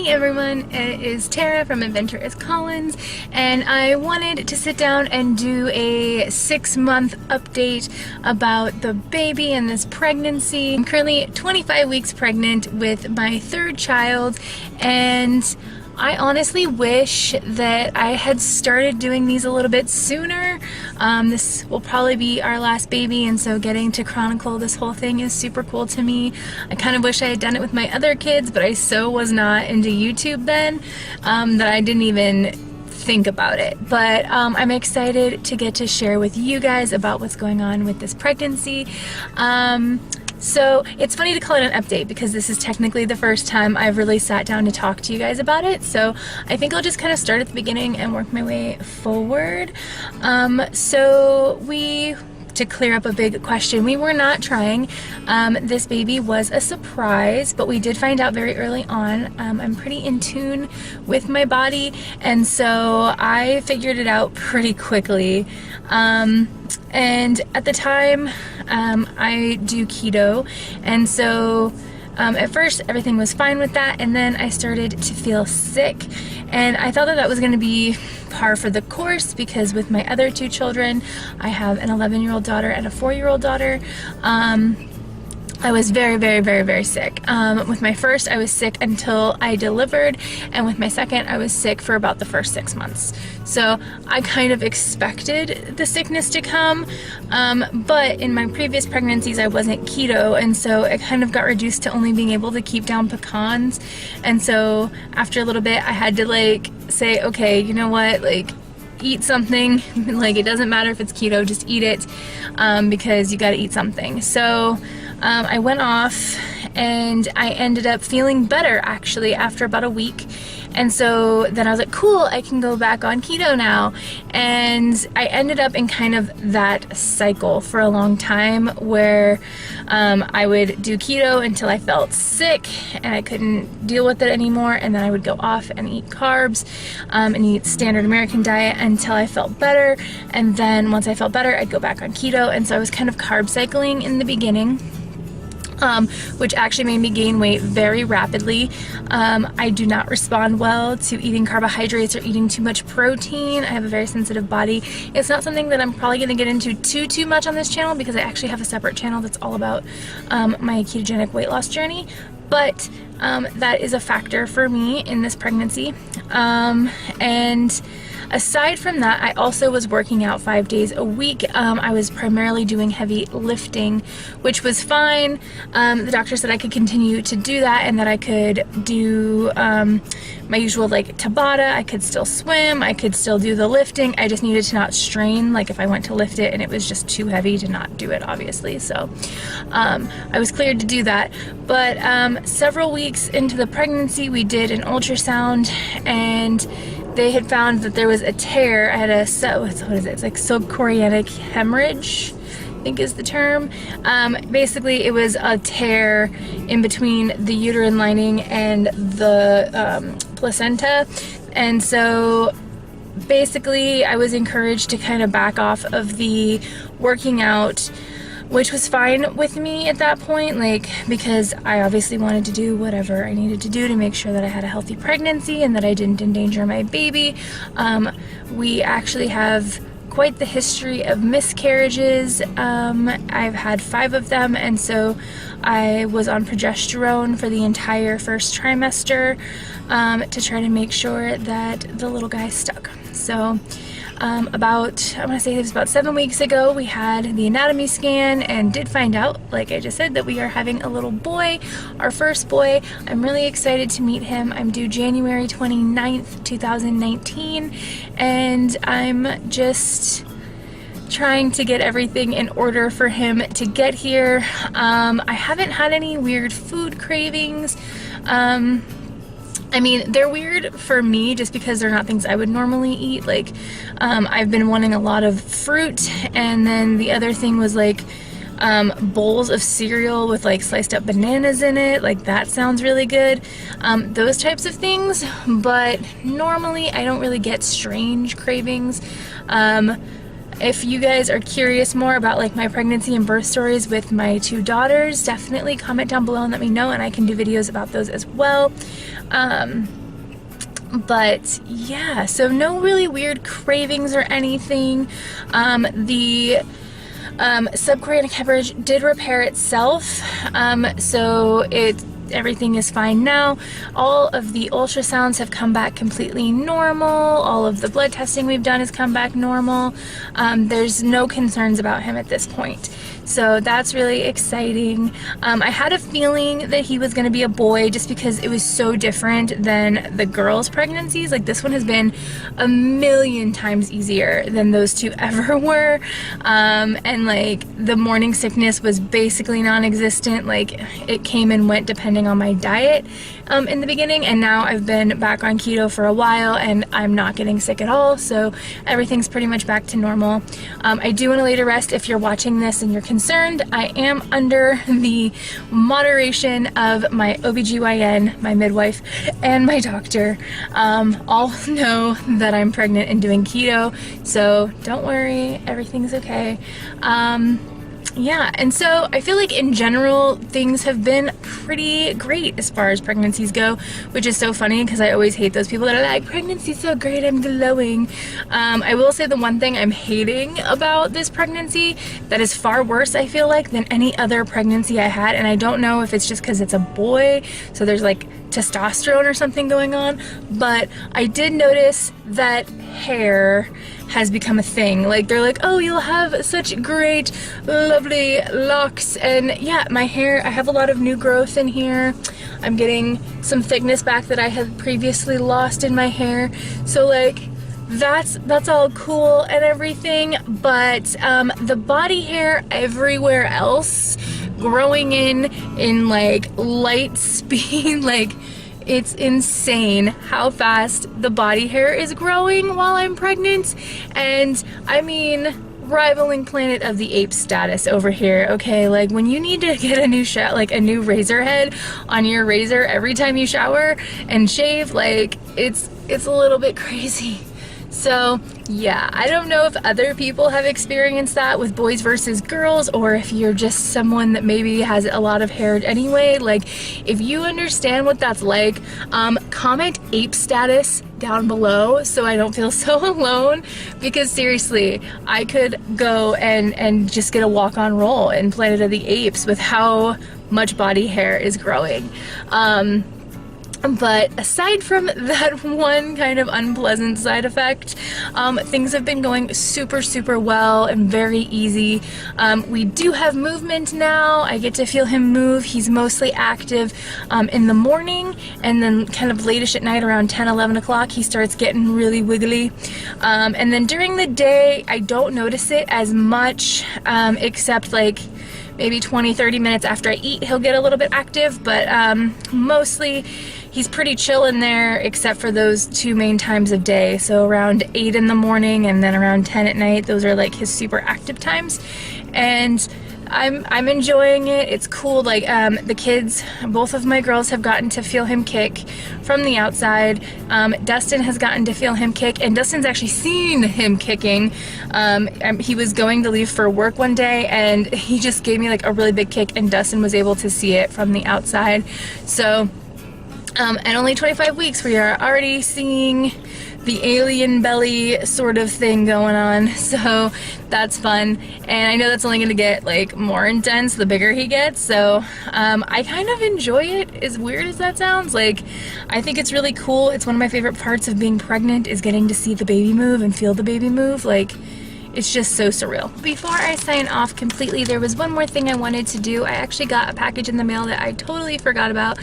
Hey everyone, it is Tara from Adventurous Collins, and I wanted to sit down and do a 6-month update about the baby and this pregnancy. I'm currently 25 weeks pregnant with my third child, and I honestly wish that I had started doing these a little bit sooner. This will probably be our last baby, and so getting to chronicle this whole thing is super cool to me. I kind of wish I had done it with my other kids, but I so was not into YouTube then that I didn't even think about it. But I'm excited to get to share with you guys about what's going on with this pregnancy. So it's funny to call it an update because this is technically the first time I've really sat down to talk to you guys about it. So I think I'll just kind of start at the beginning and work my way forward. To clear up a big question, we were not trying. This baby was a surprise, but we did find out very early on. I'm pretty in tune with my body, and so I figured it out pretty quickly. And at the time, I do keto, and so at first everything was fine with that, and then I started to feel sick, and I thought that that was going to be par for the course because with my other two children, I have an 11-year-old daughter and a 4-year-old daughter. I was very sick. With my first, I was sick until I delivered, and with my second, I was sick for about the first 6 months. So I kind of expected the sickness to come, but in my previous pregnancies, I wasn't keto, and so it kind of got reduced to only being able to keep down pecans. And so after a little bit, I had to say, okay, you know what, eat something. It doesn't matter if it's keto, just eat it, because you gotta eat something. So I went off, and I ended up feeling better actually after about a week. And so then I was like, cool, I can go back on keto now. And I ended up in kind of that cycle for a long time where I would do keto until I felt sick and I couldn't deal with it anymore. And then I would go off and eat carbs and eat standard American diet until I felt better. And then once I felt better, I'd go back on keto. And so I was kind of carb cycling in the beginning. Which actually made me gain weight very rapidly. I do not respond well to eating carbohydrates or eating too much protein. I have a very sensitive body. It's not something that I'm probably going to get into too much on this channel because I actually have a separate channel that's all about my ketogenic weight loss journey. But that is a factor for me in this pregnancy. And aside from that, I also was working out 5 days a week. I was primarily doing heavy lifting, which was fine. The doctor said I could continue to do that and that I could do my usual Tabata. I could still swim. I could still do the lifting. I just needed to not strain, if I went to lift it and it was just too heavy to not do it, obviously. So I was cleared to do that. But several weeks into the pregnancy, we did an ultrasound, and they had found that there was a tear. I had a what is it? It's subchorionic hemorrhage, I think is the term. Basically, it was a tear in between the uterine lining and the placenta. And so basically, I was encouraged to kind of back off of the working out, which was fine with me at that point, because I obviously wanted to do whatever I needed to do to make sure that I had a healthy pregnancy and that I didn't endanger my baby. We actually have quite the history of miscarriages. I've had 5 of them, and so I was on progesterone for the entire first trimester to try to make sure that the little guy stuck. So I want to say it was about 7 weeks ago, we had the anatomy scan and did find out, like I just said, that we are having a little boy, our first boy. I'm really excited to meet him. I'm due January 29th, 2019, and I'm just trying to get everything in order for him to get here. I haven't had any weird food cravings. I mean, they're weird for me just because they're not things I would normally eat. I've been wanting a lot of fruit, and then the other thing was bowls of cereal with sliced up bananas in it. That sounds really good. Those types of things, but normally I don't really get strange cravings. If you guys are curious more about like my pregnancy and birth stories with my 2 daughters, definitely comment down below and let me know, and I can do videos about those as well. But yeah, so no really weird cravings or anything. The subchorionic hemorrhage did repair itself, so everything is fine now. All of the ultrasounds have come back completely normal. All of the blood testing we've done has come back normal. There's no concerns about him at this point. So that's really exciting. I had a feeling that he was going to be a boy just because it was so different than the girls' pregnancies. Like, this one has been a million times easier than those 2 ever were. And like the morning sickness was basically non-existent. Like, it came and went depending on my diet in the beginning, and now I've been back on keto for a while and I'm not getting sick at all, so everything's pretty much back to normal. I do want to lay to rest, if you're watching this and you're concerned, I am under the moderation of my OBGYN, my midwife, and my doctor. All know that I'm pregnant and doing keto, so don't worry, everything's okay. Yeah, and so I feel like in general things have been pretty great as far as pregnancies go, which is so funny because I always hate those people that are like, pregnancy's so great, I'm glowing. I will say the one thing I'm hating about this pregnancy that is far worse, I feel like, than any other pregnancy I had, and I don't know if it's just because it's a boy, so there's like testosterone or something going on, but I did notice that hair has become a thing. Like, they're like, oh, you'll have such great lovely locks, and yeah, my hair, I have a lot of new growth in here. I'm getting some thickness back that I had previously lost in my hair, so like that's all cool and everything, but the body hair everywhere else growing in like light speed, like it's insane how fast the body hair is growing while I'm pregnant. And I mean, rivaling Planet of the Apes status over here, okay? Like, when you need to get a new like a new razor head on your razor every time you shower and shave, like it's a little bit crazy. So yeah, I don't know if other people have experienced that with boys versus girls, or if you're just someone that maybe has a lot of hair anyway. Like, if you understand what that's like, comment ape status down below so I don't feel so alone, because seriously, I could go and just get a walk-on role in Planet of the Apes with how much body hair is growing. But aside from that one kind of unpleasant side effect, things have been going super well and very easy. We do have movement now. I get to feel him move. He's mostly active in the morning, and then kind of lateish at night around 10-11 o'clock he starts getting really wiggly. And then during the day I don't notice it as much, except like maybe 20-30 minutes after I eat he'll get a little bit active, but mostly he's pretty chill in there except for those 2 main times of day. So around 8 in the morning and then around 10 at night, those are like his super active times, and I'm enjoying it. It's cool. Like, the kids, both of my girls have gotten to feel him kick from the outside. Dustin has gotten to feel him kick, and Dustin's actually seen him kicking. He was going to leave for work one day and he just gave me like a really big kick, and Dustin was able to see it from the outside. So at only 25 weeks we are already seeing the alien belly sort of thing going on, so that's fun. And I know that's only going to get like more intense the bigger he gets, so I kind of enjoy it, as weird as that sounds. Like, I think it's really cool. It's one of my favorite parts of being pregnant, is getting to see the baby move and feel the baby move. Like, it's just so surreal. Before I sign off completely, there was one more thing I wanted to do. I actually got a package in the mail that I totally forgot about.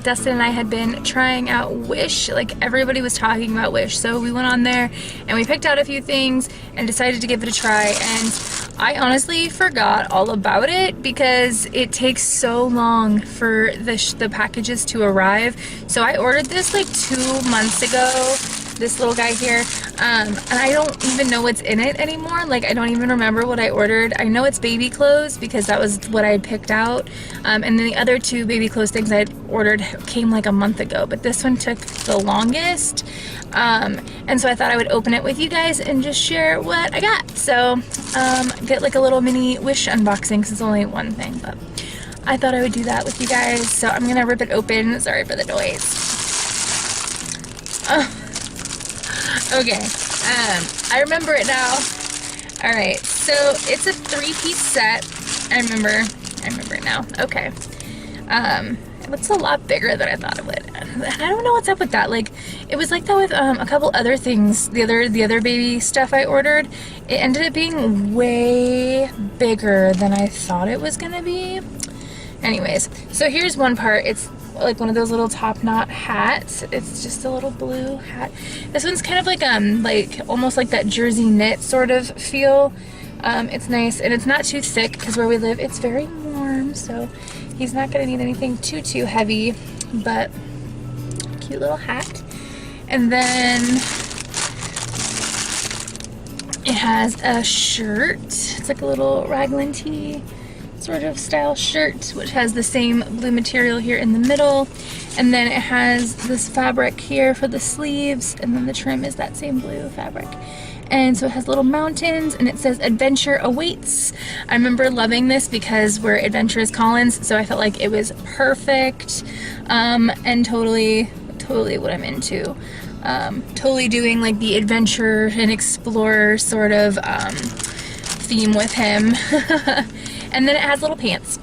Dustin and I had been trying out Wish. Like, everybody was talking about Wish, so we went on there and we picked out a few things and decided to give it a try. And I honestly forgot all about it because it takes so long for the packages to arrive. So I ordered this like 2 months ago. this little guy here, and I don't even know what's in it anymore. Like, I don't even remember what I ordered. I know it's baby clothes because that was what I had picked out, and then the other two baby clothes things I ordered came like a month ago, but this one took the longest, and so I thought I would open it with you guys and just share what I got. So get like a little mini Wish unboxing because it's only one thing, but I thought I would do that with you guys. So I'm gonna rip it open. Sorry for the noise. Okay, I remember it now. All right, so it's a 3-piece set. I remember it now. Okay, it looks a lot bigger than I thought it would. And I don't know what's up with that. Like, it was like that with a couple other things. The other baby stuff I ordered, it ended up being way bigger than I thought it was gonna be. Anyways, so here's one part. It's like one of those little top knot hats. It's just a little blue hat. This one's kind of like almost like that jersey knit sort of feel. It's nice, and it's not too thick because where we live it's very warm, so he's not gonna need anything too heavy, but cute little hat. And then it has a shirt. It's like a little raglan tee sort of style shirt, which has the same blue material here in the middle, and then it has this fabric here for the sleeves, and then the trim is that same blue fabric. And so it has little mountains, and it says adventure awaits. I remember loving this because we're adventurous Collins, so I felt like it was perfect, and totally what I'm into. Totally doing like the adventure and explorer sort of theme with him. And then it has little pants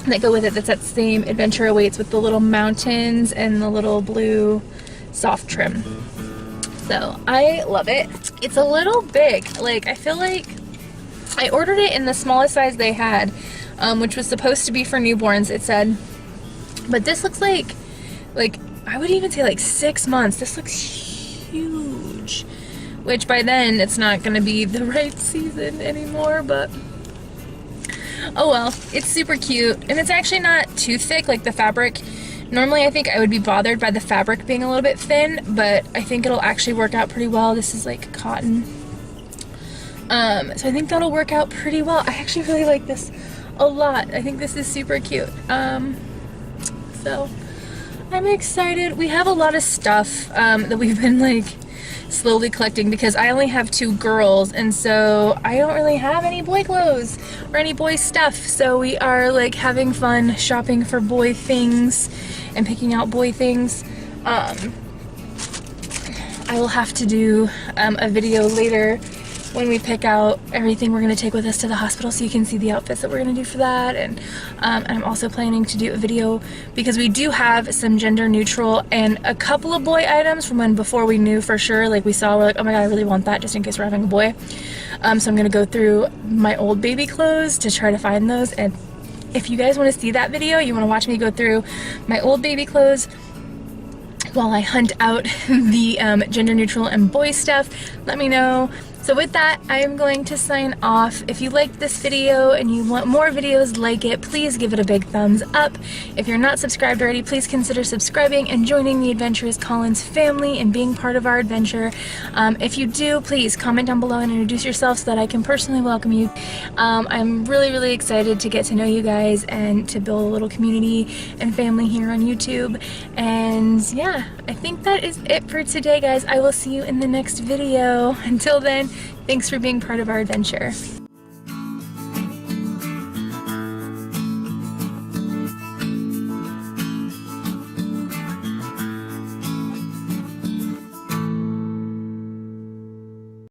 that go with it. That's that same adventure awaits with the little mountains and the little blue soft trim. So I love it. It's a little big. Like, I feel like I ordered it in the smallest size they had, which was supposed to be for newborns, it said. But this looks like I would even say like 6 months. This looks huge, which by then it's not going to be the right season anymore, but oh well. It's super cute, and it's actually not too thick like the fabric. Normally I think I would be bothered by the fabric being a little bit thin, but I think it'll actually work out pretty well. This is like cotton, so I think that'll work out pretty well. I actually really like this a lot. I think this is super cute. So I'm excited. We have a lot of stuff that we've been like slowly collecting because I only have 2 girls, and so I don't really have any boy clothes or any boy stuff. So we are like having fun shopping for boy things and picking out boy things. I will have to do a video later when we pick out everything we're going to take with us to the hospital, so you can see the outfits that we're going to do for that. And I'm also planning to do a video because we do have some gender neutral and a couple of boy items from when before we knew for sure. Like, we're like, oh my god, I really want that, just in case we're having a boy. So I'm going to go through my old baby clothes to try to find those. And if you guys want to see that video, you want to watch me go through my old baby clothes while I hunt out the gender neutral and boy stuff, let me know. So with that, I am going to sign off. If you liked this video and you want more videos like it, please give it a big thumbs up. If you're not subscribed already, please consider subscribing and joining the Adventurous Collins family and being part of our adventure. If you do, please comment down below and introduce yourself so that I can personally welcome you. I'm really excited to get to know you guys and to build a little community and family here on YouTube. And yeah, I think that is it for today, guys. I will see you in the next video. Until then, thanks for being part of our adventure.